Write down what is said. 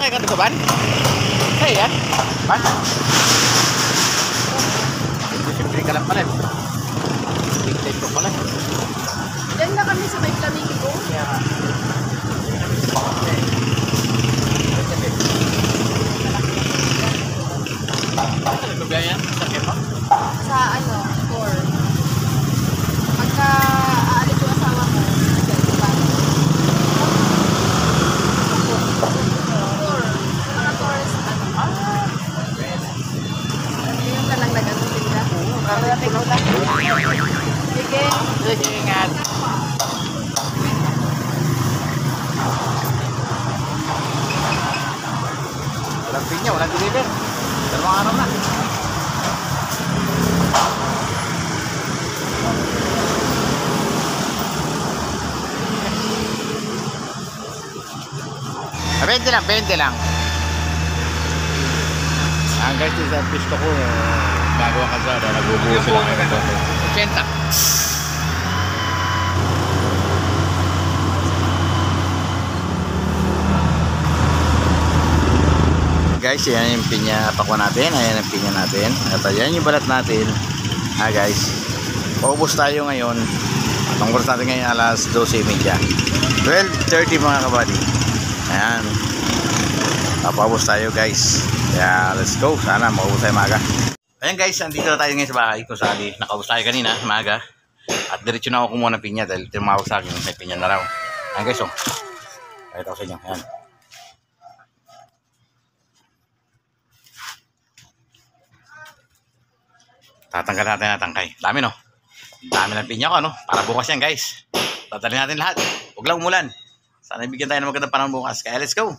kayo ka sa ban? Kaya yan? Ban? Siyempre ka lang pala. Big time ko pala. Diyan na kami sa may Flamingo. Kaya nga. Ano ba yan? Sa kepa? Sa ano, tour. Pagka aalis yung asawa ko, dyan, diba? Tour. Mga tourist, ano. Yung ka lang nag-anutin ka. Karating ko lang. Sige. Sige, ingat. Walang pinya, walang deliver. Dalawang araw na. Ah, 20 lang, 20 lang. Ang guys, sa pisto ko, gagawa kasada, nagbubuo sila ngayon. 80. Guys, yan yung pinya pakwa natin. Ayan ang pinya natin. At yan yung balat natin. Guys, paubos tayo ngayon. Ang oras natin ngayon alas 12:30. 12:30 mga kabady. Ayan. Papaubos tayo guys. Kaya let's go. Sana maubos tayo maga. Ayan guys, andito na tayo ngayon sa bahay. Kung sali, nakaubos tayo kanina maga. At diretso na ako kumuha ng pinya dahil tumawag sa akin. May pinya na raw. Ayan guys, oh. Pakita ko sa inyo. Ayan. Tatanggal natin na tangkay. Dami no? Dami ng pinya ko ano? Para bukas yan guys. Tatalin natin lahat. Huwag lang umulan. Sana ibigyan tayo ng magandang panahon bukas. Kaya let's go!